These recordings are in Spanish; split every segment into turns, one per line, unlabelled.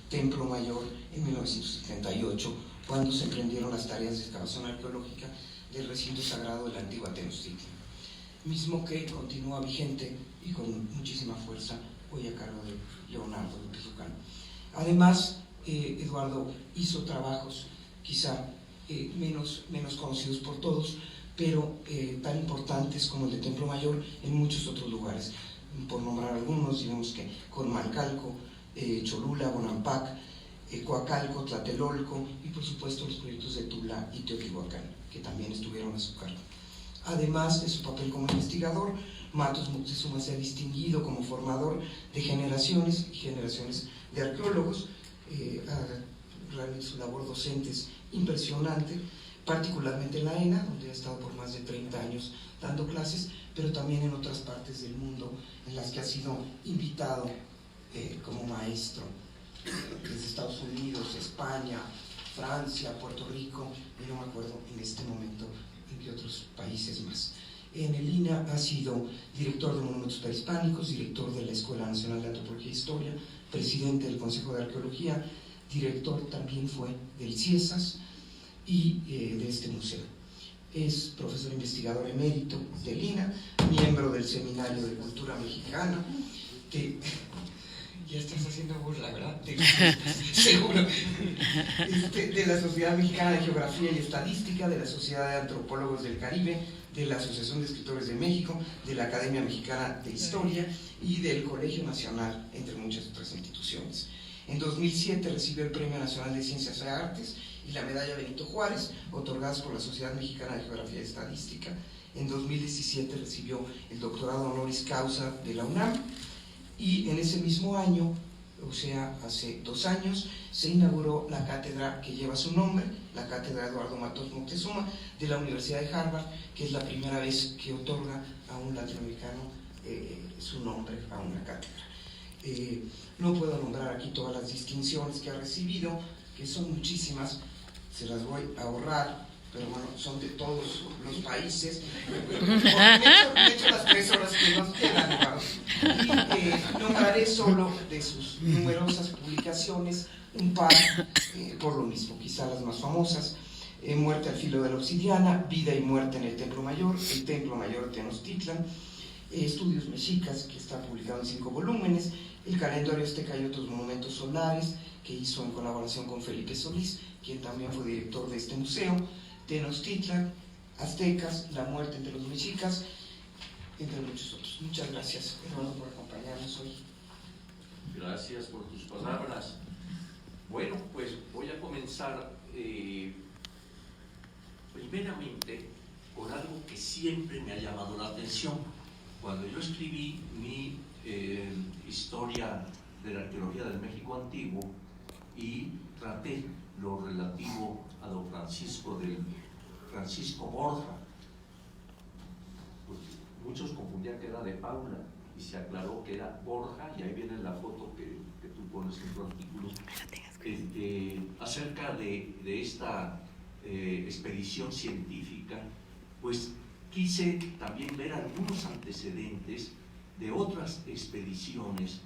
Templo Mayor en 1978, cuando se emprendieron las tareas de excavación arqueológica del recinto sagrado de la antigua Tenochtitlan, mismo que continúa vigente y con muchísima fuerza hoy a cargo de Leonardo López Lucano. Además, Eduardo hizo trabajos quizá menos conocidos por todos, pero tan importantes como el de Templo Mayor en muchos otros lugares. Por nombrar algunos, digamos que Comalcalco, Cholula, Bonampak, Coacalco, Tlatelolco y por supuesto los proyectos de Tula y Teotihuacán, que también estuvieron a su cargo. Además de su papel como investigador, Matos Moctezuma se ha distinguido como formador de generaciones y generaciones de arqueólogos. Realmente su labor docente es impresionante, particularmente en la ENA, donde ha estado por más de 30 años dando clases, pero también en otras partes del mundo en las que ha sido invitado como maestro, desde Estados Unidos, España, Francia, Puerto Rico, y no me acuerdo en este momento en qué otros países más. En el INA ha sido director de Monumentos Prehispánicos, director de la Escuela Nacional de Antropología e Historia, presidente del Consejo de Arqueología, director también fue del CIESAS y de este museo. Es profesor investigador emérito del INA, miembro del Seminario de Cultura Mexicana, ya estás haciendo burla, ¿verdad? Seguro. De la Sociedad Mexicana de Geografía y Estadística, de la Sociedad de Antropólogos del Caribe, de la Asociación de Escritores de México, de la Academia Mexicana de Historia y del Colegio Nacional, entre muchas otras instituciones. En 2007 recibió el Premio Nacional de Ciencias y Artes y la Medalla Benito Juárez, otorgadas por la Sociedad Mexicana de Geografía y Estadística. En 2017 recibió el doctorado honoris causa de la UNAM. Y en ese mismo año, o sea, hace 2 años, se inauguró la cátedra que lleva su nombre, la cátedra Eduardo Matos Moctezuma, de la Universidad de Harvard, que es la primera vez que otorga a un latinoamericano su nombre a una cátedra. No puedo nombrar aquí todas las distinciones que ha recibido, que son muchísimas, se las voy a ahorrar, pero bueno, son de todos los países. Me he hecho las 3 horas que nos quedan, y nombraré solo de sus numerosas publicaciones un par, por lo mismo, quizá las más famosas: Muerte al filo de la obsidiana, Vida y muerte en el Templo Mayor, el Templo Mayor de Tenochtitlan, Estudios Mexicas, que está publicado en 5 volúmenes, el Calendario Azteca y otros monumentos solares, que hizo en colaboración con Felipe Solís, quien también fue director de este museo, Tenochtitlan, Aztecas, La muerte entre los mexicas, entre muchos otros. Muchas gracias, hermano, por acompañarnos hoy.
Gracias por tus palabras. Bueno, pues voy a comenzar primeramente con algo que siempre me ha llamado la atención. Cuando yo escribí mi historia de la arqueología del México antiguo y traté lo relativo a don Francisco Borja, pues muchos confundían que era de Paula y se aclaró que era Borja, y ahí viene la foto que tú pones en tu artículo, acerca de esta expedición científica. Pues quise también ver algunos antecedentes de otras expediciones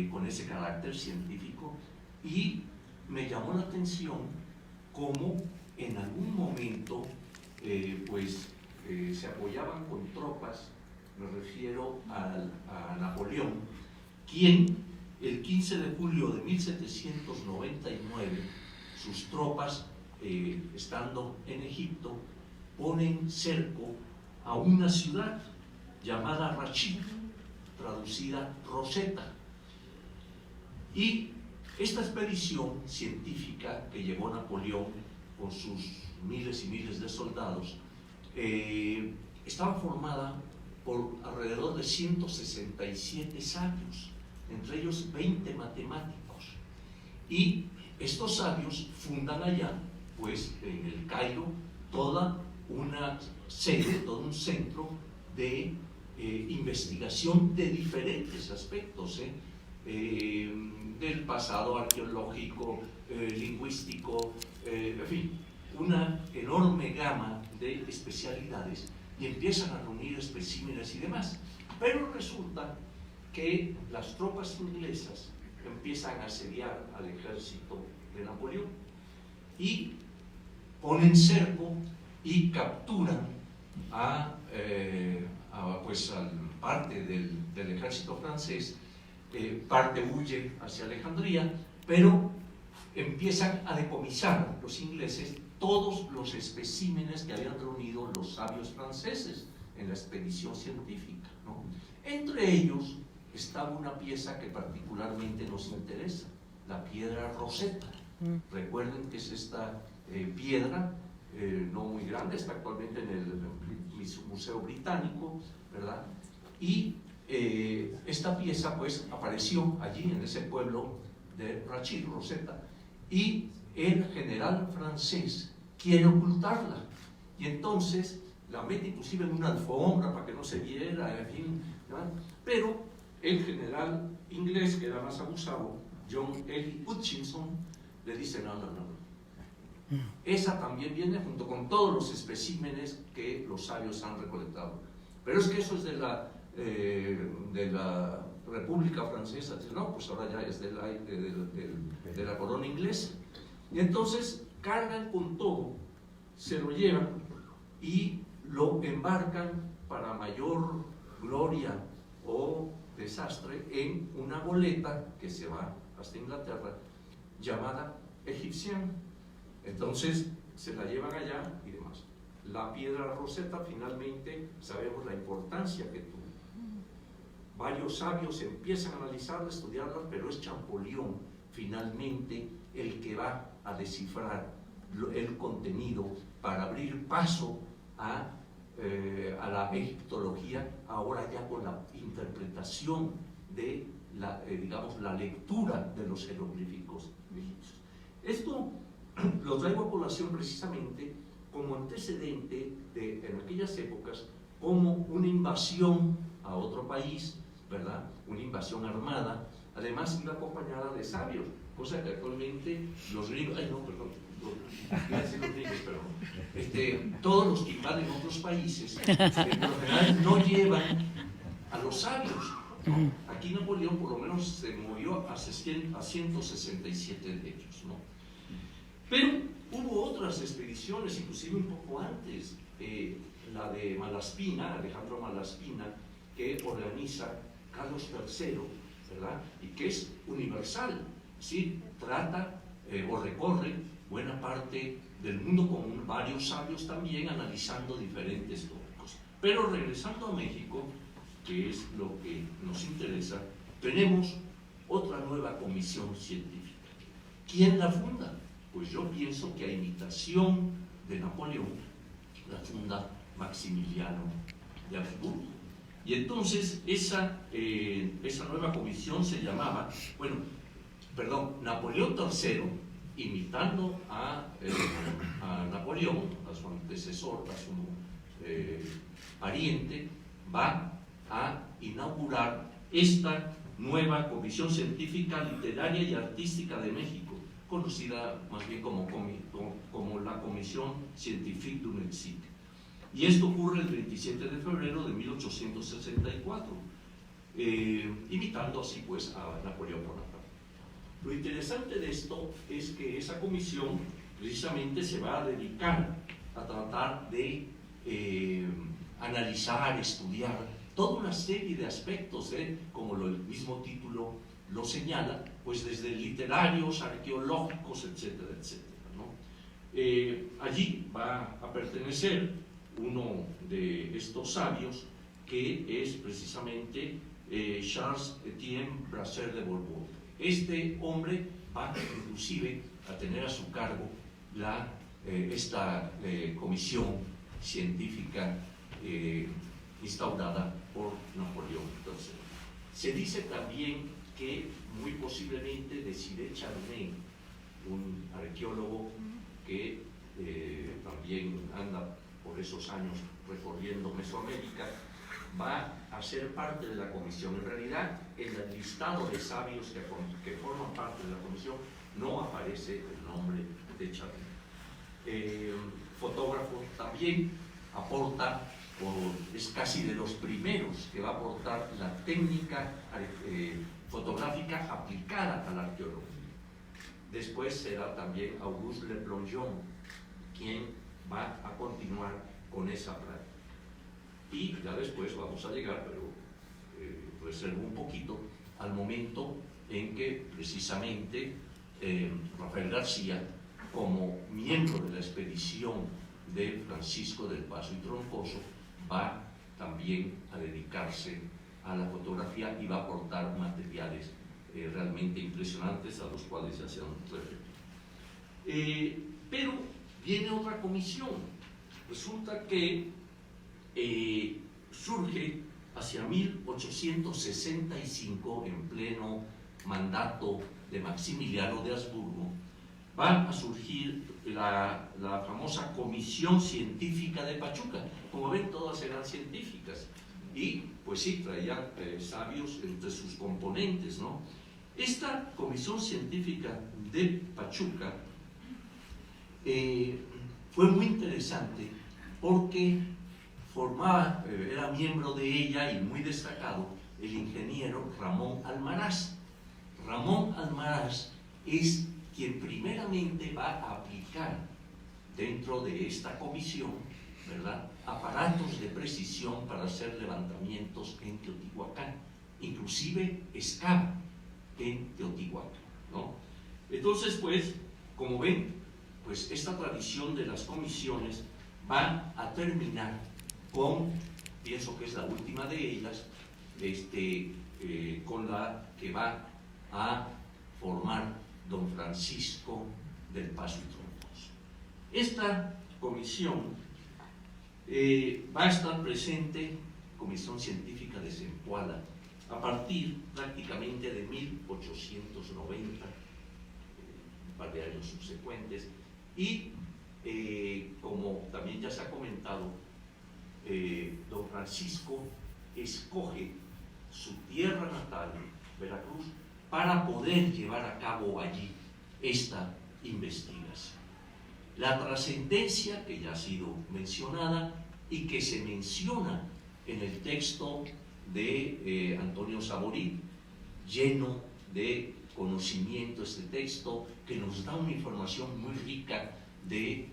con ese carácter científico, y me llamó la atención cómo en algún momento se apoyaban con tropas. Me refiero a Napoleón, quien el 15 de julio de 1799, sus tropas, estando en Egipto, ponen cerco a una ciudad llamada Rachid, traducida Rosetta. Y esta expedición científica que llevó Napoleón con sus miles y miles de soldados estaba formada por alrededor de 167 sabios, entre ellos 20 matemáticos. Y estos sabios fundan allá, pues en el Cairo, toda una sede, todo un centro de investigación de diferentes aspectos, del pasado arqueológico, lingüístico, en fin, una enorme gama de especialidades, y empiezan a reunir especímenes y demás. Pero resulta que las tropas inglesas empiezan a asediar al ejército de Napoleón y ponen cerco y capturan pues a parte del ejército francés. Parte huye hacia Alejandría, pero empiezan a decomisar los ingleses todos los especímenes que habían reunido los sabios franceses en la expedición científica, ¿no? Entre ellos estaba una pieza que particularmente nos interesa, la piedra Rosetta. Recuerden que es esta piedra, no muy grande, está actualmente en el Museo Británico, ¿verdad? Y esta pieza pues apareció allí en ese pueblo de Rachid, Rosetta, y el general francés quiere ocultarla, y entonces la mete inclusive en una alfombra para que no se viera, en fin, ¿verdad? Pero el general inglés, que era más abusado, John L. Hutchinson, le dice no. Esa también viene junto con todos los especímenes que los sabios han recolectado. Pero es que eso es de la República Francesa. Dice, no, pues ahora ya es de la corona inglesa. Y entonces cargan con todo, se lo llevan y lo embarcan para mayor gloria o desastre en una goleta que se va hasta Inglaterra llamada Egyptian. Entonces se la llevan allá y demás. La piedra Rosetta finalmente sabemos la importancia que tuvo. Varios sabios empiezan a analizarla, a estudiarla, pero es Champollion finalmente el que va a descifrar el contenido para abrir paso a la egiptología, ahora ya con la interpretación de digamos, la lectura de los jeroglíficos egipcios. Esto lo traigo a colación precisamente como antecedente en aquellas épocas, como una invasión a otro país, ¿verdad? Una invasión armada, además iba acompañada de sabios, cosa que actualmente los gringos, todos los que invaden otros países, por lo general no llevan a los sabios. Aquí Napoleón por lo menos se movió a 167 de ellos, ¿no? Pero hubo otras expediciones, inclusive un poco antes, la de Malaspina, Alejandro Malaspina, que organiza Carlos III, ¿verdad? Y que es universal, ¿sí? Trata o recorre buena parte del mundo con varios sabios también analizando diferentes tópicos. Pero regresando a México, que es lo que nos interesa, tenemos otra nueva comisión científica. ¿Quién la funda? Pues yo pienso que a imitación de Napoleón la funda Maximiliano de Habsburgo. Y entonces esa nueva comisión se llamaba, Napoleón III, imitando a Napoleón, a su antecesor, a su pariente, va a inaugurar esta nueva Comisión Científica, Literaria y Artística de México, conocida más bien como la Comisión Científique du Mexique. Y esto ocurre el 27 de febrero de 1864, imitando así pues a Napoleón Bonaparte. Lo interesante de esto es que esa comisión precisamente se va a dedicar a tratar de analizar, estudiar toda una serie de aspectos, como el mismo título lo señala, pues desde literarios, arqueológicos, etcétera, etcétera, ¿no? Allí va a pertenecer uno de estos sabios, que es precisamente Charles Etienne Brasseur de Bourbourg. Este hombre va inclusive a tener a su cargo esta comisión científica instaurada por Napoleón III. Se dice también que muy posiblemente Desiré Charnay, un arqueólogo que también anda por esos años recorriendo Mesoamérica, va a ser parte de la comisión. En realidad, en el listado de sabios que forman parte de la comisión no aparece el nombre de Charnay. Fotógrafo también aporta, es casi de los primeros que va a aportar la técnica fotográfica aplicada a la arqueología. Después será también Auguste Le Plongeon quien va a continuar con esa práctica. Y ya después vamos a llegar, pero reservo un poquito, al momento en que precisamente Rafael García, como miembro de la expedición de Francisco del Paso y Troncoso, va también a dedicarse a la fotografía y va a aportar materiales realmente impresionantes a los cuales ya se han referido. Pero viene otra comisión. Resulta que surge hacia 1865, en pleno mandato de Maximiliano de Habsburgo, va a surgir la famosa Comisión Científica de Pachuca. Como ven, todas eran científicas y pues sí, traían sabios entre sus componentes, ¿no? Esta Comisión Científica de Pachuca fue muy interesante porque era miembro de ella y muy destacado el ingeniero Ramón Almaraz. Ramón Almaraz es quien primeramente va a aplicar dentro de esta comisión, ¿verdad?, aparatos de precisión para hacer levantamientos en Teotihuacán, inclusive excava en Teotihuacán, ¿no? Entonces, pues, como ven, pues esta tradición de las comisiones va a terminar con, pienso que es la última de ellas, con la que va a formar don Francisco del Paso y Troncoso. Esta comisión va a estar presente, Comisión Científica de Zempoala, a partir prácticamente de 1890, un par de años subsecuentes, y como también ya se ha comentado, don Francisco escoge su tierra natal, Veracruz, para poder llevar a cabo allí esta investigación. La trascendencia que ya ha sido mencionada y que se menciona en el texto de Antonio Saborit, lleno de conocimiento este texto, que nos da una información muy rica de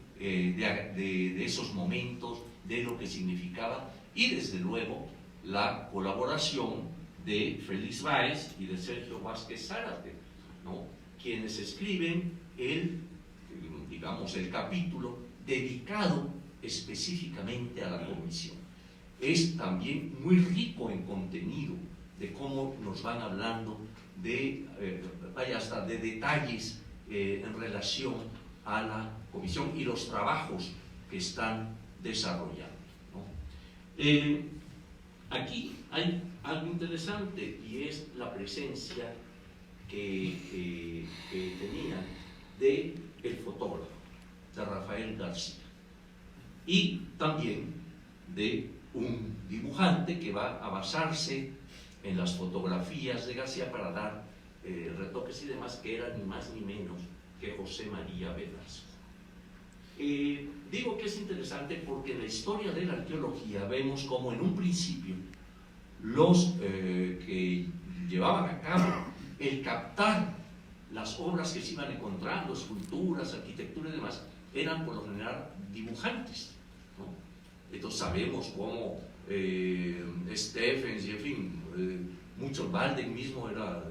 esos momentos, de lo que significaba, y desde luego la colaboración de Félix Báez y de Sergio Vázquez Zárate, ¿no?, quienes escriben el capítulo dedicado específicamente a la comisión. Es también muy rico en contenido, de cómo nos van hablando hasta de detalles en relación a la comisión y los trabajos que están desarrollando, ¿no? Aquí hay algo interesante, y es la presencia que tenían del fotógrafo, de Rafael García, y también de un dibujante que va a basarse en las fotografías de García para dar retoques y demás, que era ni más ni menos que José María Velasco. Digo que es interesante porque en la historia de la arqueología vemos como en un principio los que llevaban a cabo el captar las obras que se iban encontrando, esculturas, arquitectura y demás, eran por lo general dibujantes, ¿no? Entonces sabemos cómo Stephens y en fin, muchos, Walden mismo era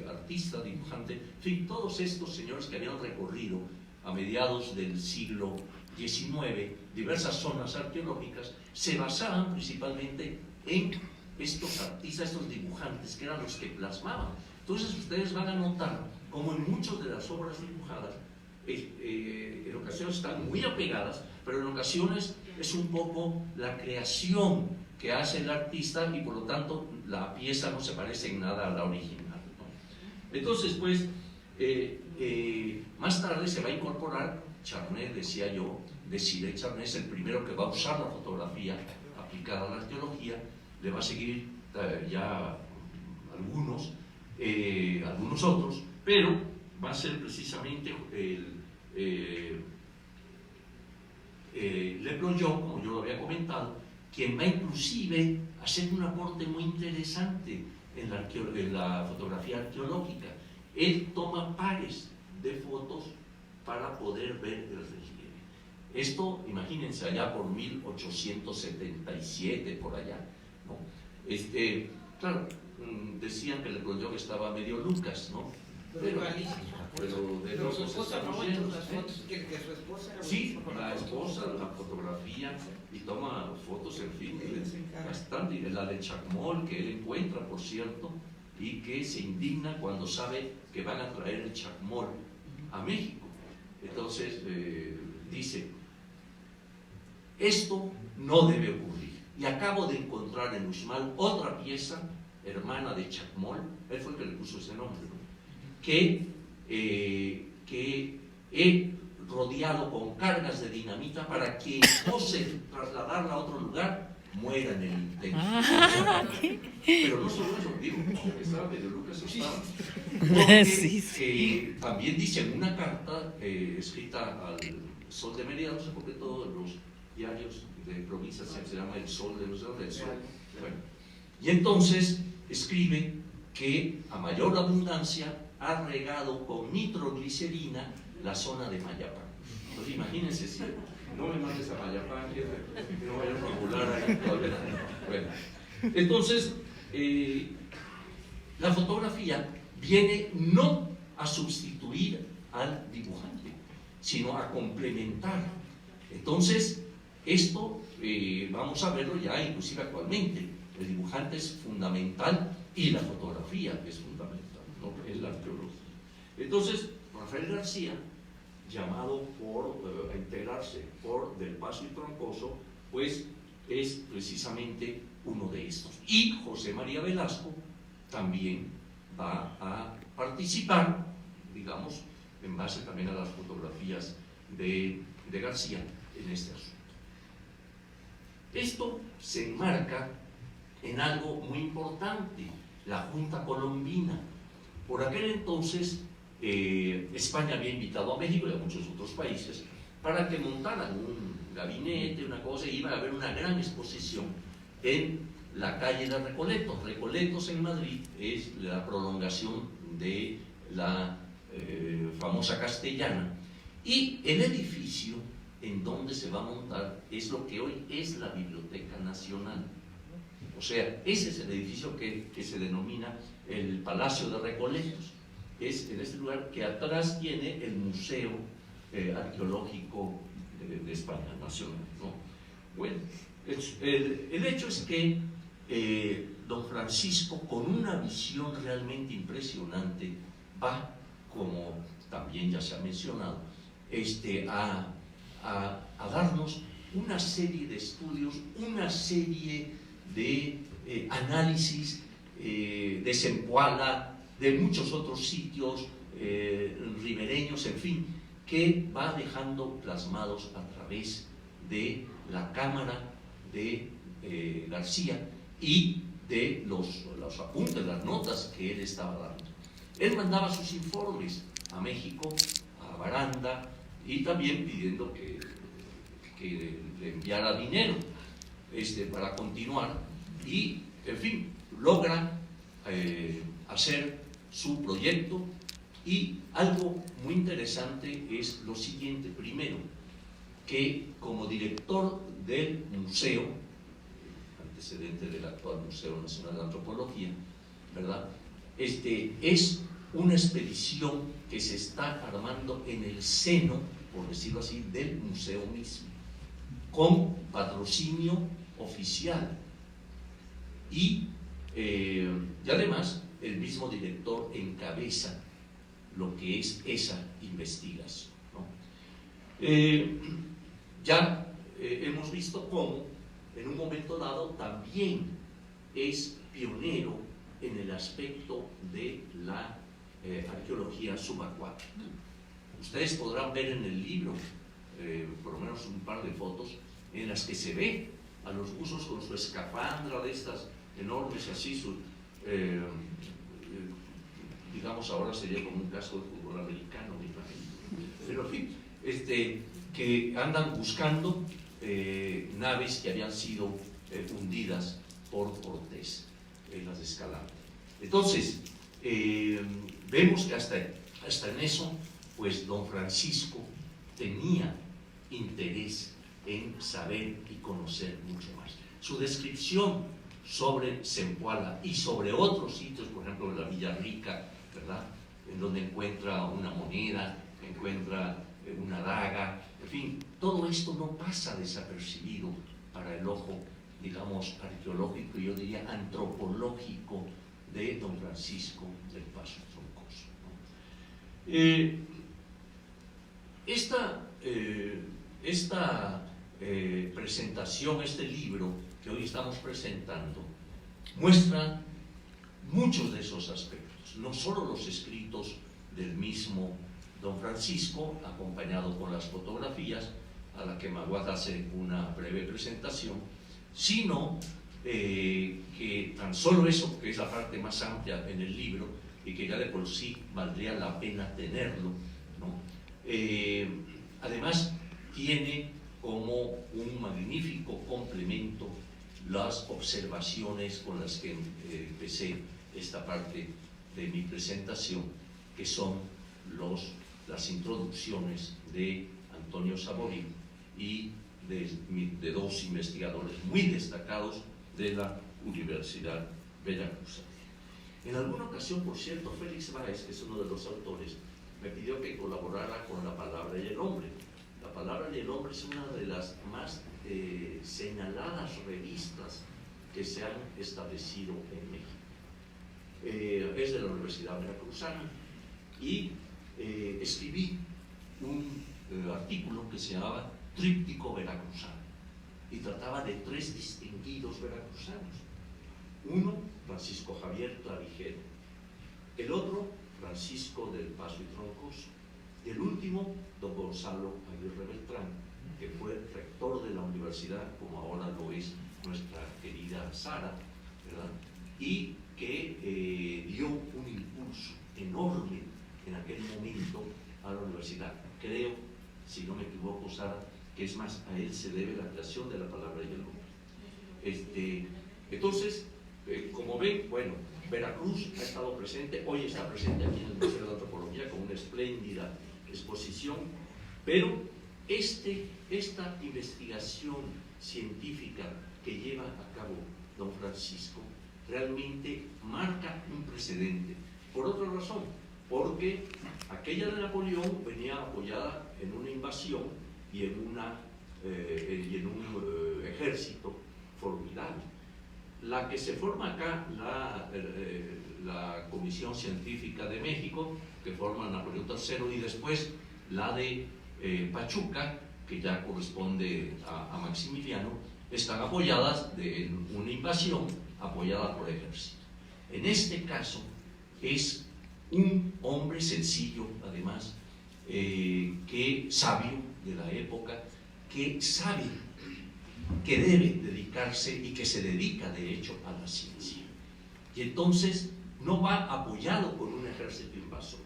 artista, dibujante, en fin, todos estos señores que habían recorrido a mediados del siglo XIX diversas zonas arqueológicas, se basaban principalmente en estos artistas, estos dibujantes, que eran los que plasmaban. Entonces ustedes van a notar como en muchas de las obras dibujadas, en ocasiones están muy apegadas, pero en ocasiones es un poco la creación que hace el artista y por lo tanto la pieza no se parece en nada a la original, ¿no? Entonces, pues, más tarde se va a incorporar Charnay, decía yo, Desiré Charnay es el primero que va a usar la fotografía aplicada a la arqueología, le va a seguir ya algunos otros, pero va a ser precisamente Le Plongeon, como yo lo había comentado, quien va inclusive a hacer un aporte muy interesante en la fotografía arqueológica. Él toma pares de fotos para poder ver el relieve. Esto, imagínense, allá por 1877, por allá, ¿no? Claro, decían que el proyecto estaba medio Lucas, ¿no? Pero
su esposa no muestra las fotos que su esposa era
sí, la esposa, la fotografía y toma fotos, en fin, bastante. La de Chacmol, que él encuentra, por cierto, y que se indigna cuando sabe que van a traer el Chacmol a México. Entonces dice, esto no debe ocurrir. Y acabo de encontrar en Uxmal otra pieza, hermana de Chacmol, él fue el que le puso ese nombre, ¿no? que he rodeado con cargas de dinamita para que ose trasladarla a otro lugar, muera en el intento. Pero no solo eso, digo, estaba medio Lucas, estaba. Porque, también dice en una carta escrita al Sol de Mérida, no sé por qué todos los diarios de provincias se llama El Sol de los del Sol. Bueno, y entonces escribe que a mayor abundancia ha regado con nitroglicerina la zona de Mayapán. Entonces imagínense si no me mandes a Mayapán, que no vaya a formular ahí todavía. Bueno, entonces la fotografía viene no a sustituir al dibujante, sino a complementar. Entonces, esto vamos a verlo ya inclusive actualmente. El dibujante es fundamental y la fotografía es fundamental, ¿no? Es la arqueología. Entonces, Rafael García, llamado a integrarse por Del Paso y Troncoso, pues es precisamente uno de estos. Y José María Velasco también va a participar, digamos, en base también a las fotografías de García en este asunto. Esto se enmarca en algo muy importante, la Junta Colombina. Por aquel entonces, España había invitado a México y a muchos otros países para que montaran un gabinete, una cosa, y iba a haber una gran exposición en la calle de Recoletos. Recoletos en Madrid es la prolongación de la famosa Castellana, y el edificio en donde se va a montar es lo que hoy es la Biblioteca Nacional. O sea, ese es el edificio que se denomina el Palacio de Recoletos. Es en este lugar que atrás tiene el Museo Arqueológico de España Nacional, ¿no? Bueno, el hecho es que don Francisco, con una visión realmente impresionante, va, como también ya se ha mencionado, a darnos una serie de estudios, una serie de análisis de Zempoala, de muchos otros sitios ribereños, en fin, que va dejando plasmados a través de la cámara de García y de los apuntes, las notas que él estaba dando. Él mandaba sus informes a México, a Baranda, y también pidiendo que le enviara dinero para continuar, y en fin, logra hacer su proyecto. Y algo muy interesante es lo siguiente: primero, que como director del museo, antecedente del actual Museo Nacional de Antropología, ¿verdad?, es una expedición que se está armando en el seno, por decirlo así, del museo mismo, con patrocinio oficial, y además el mismo director encabeza lo que es esa investigación, ¿no? Ya hemos visto cómo en un momento dado también es pionero en el aspecto de la arqueología subacuática. Ustedes podrán ver en el libro por lo menos un par de fotos en las que se ve a los buzos con su escafandra de estas enormes, así, digamos ahora sería como un casco de fútbol americano, me imagino. Pero en fin, que andan buscando naves que habían sido hundidas por Cortés en las de Escalante. Entonces, vemos que hasta en eso, pues don Francisco tenía interés en saber y conocer mucho más. Su descripción sobre Zempoala y sobre otros sitios, por ejemplo la Villa Rica, ¿verdad?, en donde encuentra una moneda, encuentra una daga, en fin, todo esto no pasa desapercibido para el ojo, digamos, arqueológico, y yo diría antropológico de don Francisco del Paso Troncoso, ¿no? Esta presentación, este libro que hoy estamos presentando, muestra muchos de esos aspectos, no solo los escritos del mismo don Francisco, acompañado con las fotografías, a la que Maguad hace una breve presentación, sino que tan solo eso, que es la parte más amplia en el libro, y que ya de por sí valdría la pena tenerlo, ¿no? Además, tiene como un magnífico complemento las observaciones con las que empecé esta parte de mi presentación, que son las introducciones de Antonio Saborín y de dos investigadores muy destacados de la Universidad Veracruzana. En alguna ocasión, por cierto, Félix Báez, que es uno de los autores, me pidió que colaborara con La Palabra y el Hombre. La Palabra y el Hombre es una de las más señaladas revistas que se han establecido en México. Es de la Universidad Veracruzana y escribí un artículo que se llamaba Tríptico Veracruzano y trataba de tres distinguidos veracruzanos. Uno, Francisco Javier Clavijero; el otro, Francisco del Paso y Troncoso; y el último, don Gonzalo Aguirre Beltrán, que fue rector de la universidad, como ahora lo es nuestra querida Sara, ¿verdad?, y que dio un impulso enorme en aquel momento a la universidad. Creo, si no me equivoco, Sara, que es más, a él se debe la creación de La Palabra y el Hombre. Entonces, como ven, bueno, Veracruz ha estado presente, hoy está presente aquí en el Museo de Antropología con una espléndida exposición, pero esta investigación científica que lleva a cabo don Francisco realmente marca un precedente. Por otra razón, porque aquella de Napoleón venía apoyada en una invasión y en un ejército formidable. La que se forma acá, la Comisión Científica de México, que forma Napoleón III, y después la de Pachuca, que ya corresponde a Maximiliano, están apoyadas en una invasión apoyada por el ejército. En este caso es un hombre sencillo, además, que sabio de la época, que sabe que debe dedicarse y que se dedica de hecho a la ciencia. Y entonces no va apoyado por un ejército invasor,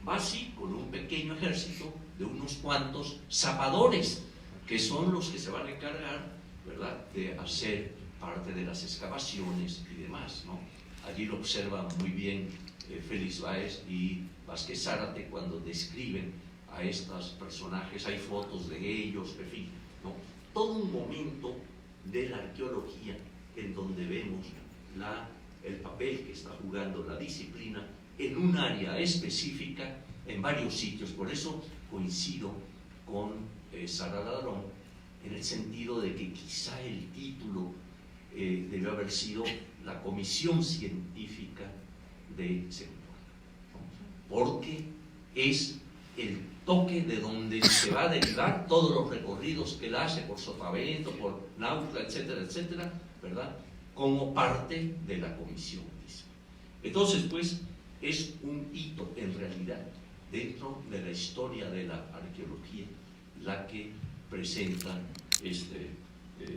va así con un pequeño ejército de unos cuantos zapadores, que son los que se van a encargar, ¿verdad?, de hacer parte de las excavaciones y demás, ¿no? Allí lo observan muy bien Félix Báez y Vázquez Zárate cuando describen a estos personajes. Hay fotos de ellos, en fin, ¿no? Todo un momento de la arqueología en donde vemos el papel que está jugando la disciplina en un área específica, en varios sitios. Por eso coincido con Sara Ladrón en el sentido de que quizá el título debió haber sido La Comisión Científica de Zempoala, ¿no?, porque es el toque de donde se va a derivar todos los recorridos que él hace por Sotavento, por Nautla, etcétera, etcétera, ¿verdad?, como parte de la comisión misma. Entonces, pues, es un hito en realidad dentro de la historia de la arqueología la que presenta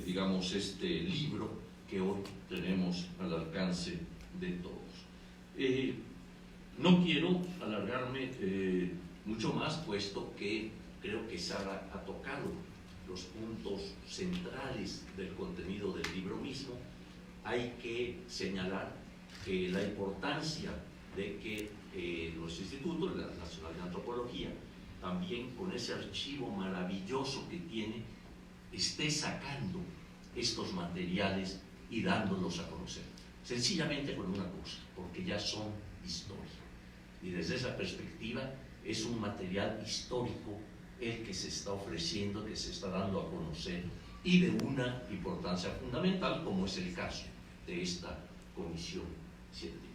digamos, este libro que hoy tenemos al alcance de todos. No quiero alargarme mucho más, puesto que creo que Sara ha tocado los puntos centrales del contenido del libro mismo. Hay que señalar la importancia de que nuestro Instituto Nacional de Antropología, también con ese archivo maravilloso que tiene, esté sacando estos materiales y dándolos a conocer. Sencillamente con una cosa, porque ya son historia. Y desde esa perspectiva es un material histórico el que se está ofreciendo, que se está dando a conocer, y de una importancia fundamental, como es el caso de esta comisión científica.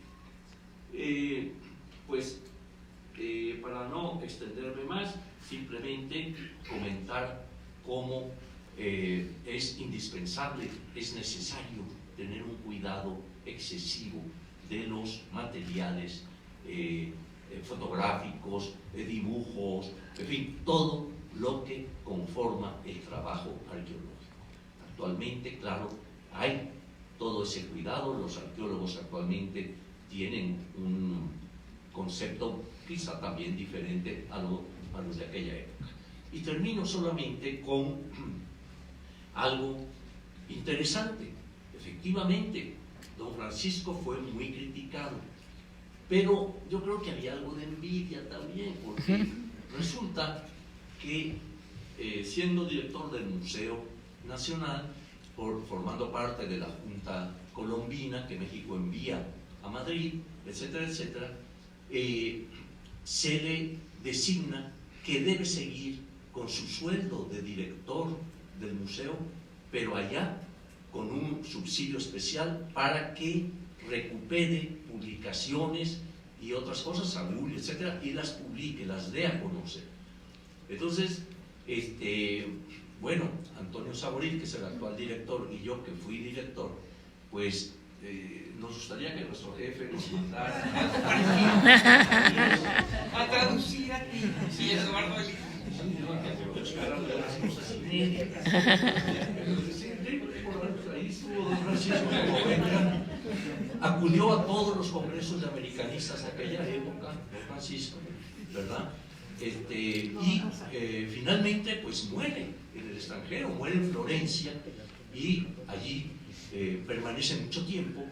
Para no extenderme más, simplemente comentar cómo es indispensable, es necesario tener un cuidado excesivo de los materiales fotográficos, dibujos, en fin, todo lo que conforma el trabajo arqueológico. Actualmente, claro, hay todo ese cuidado. Los arqueólogos actualmente tienen un concepto quizá también diferente a los de aquella época. Y termino solamente con algo interesante. Efectivamente, don Francisco fue muy criticado, pero yo creo que había algo de envidia también, porque resulta que siendo director del Museo Nacional, formando parte de la Junta Colombina que México envía a Madrid, etcétera, etcétera, se le designa que debe seguir con su sueldo de director del museo, pero allá con un subsidio especial para que recupere publicaciones y otras cosas, Saúl, etcétera, y las publique, las dé a conocer. Entonces, bueno, Antonio Saboril, que es el actual director, y yo, que fui director, pues nos gustaría que nuestro jefe nos mandara
a traducir aquí. Sí, Eduardo Eli.
Buscar algunas cosas inéditas. Ahí estuvo don Francisco, acudió a todos los congresos de americanistas de aquella época, don Francisco, ¿verdad? Y finalmente pues muere en el extranjero, muere en Florencia, y allí permanece mucho tiempo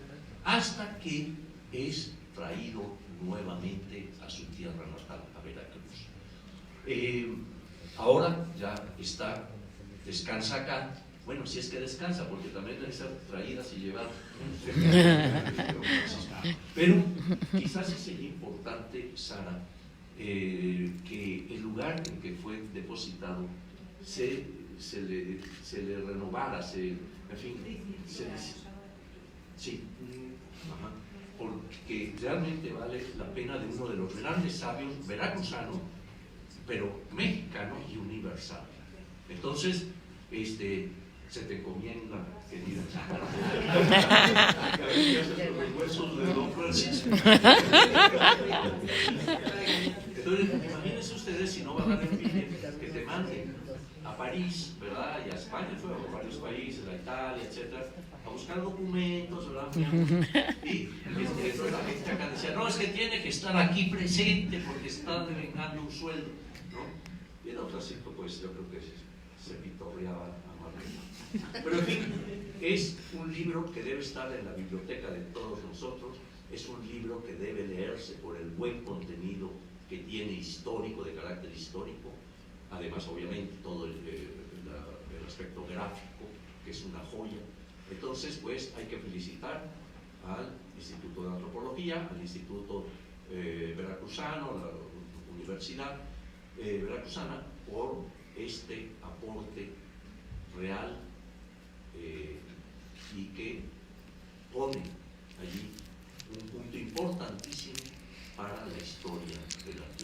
hasta que es traído nuevamente a su tierra natal, a Veracruz. Ahora ya descansa acá. Bueno, si es que descansa, porque también deben ser traídas y llevadas. Pero quizás sería importante, Sara, que el lugar en que fue depositado se le renovara, en fin, sí, porque realmente vale la pena, de uno de los grandes sabios veracruzanos, pero mexicano y universal. Entonces, se te encomienda, querida Sara, que a veces haces los huesos de don Francisco. Entonces, imagínense ustedes, si no va a dar envidia, que te manden a París, ¿verdad? Y a España, fue a varios países, a Italia, etcétera, a buscar documentos, ¿verdad? Y entonces la gente acá decía, no, es que tiene que estar aquí presente porque está devengando un sueldo, ¿no? Y don Francisco, pues yo creo que se pitorreaba a Marlene. Pero en fin, es un libro que debe estar en la biblioteca de todos nosotros, es un libro que debe leerse por el buen contenido que tiene histórico, de carácter histórico, además obviamente todo el aspecto gráfico, que es una joya. Entonces, pues hay que felicitar al Instituto de Antropología, al Instituto Veracruzano, a la Universidad Veracruzana, por este aporte real y que pone allí un punto importantísimo para la historia del arte.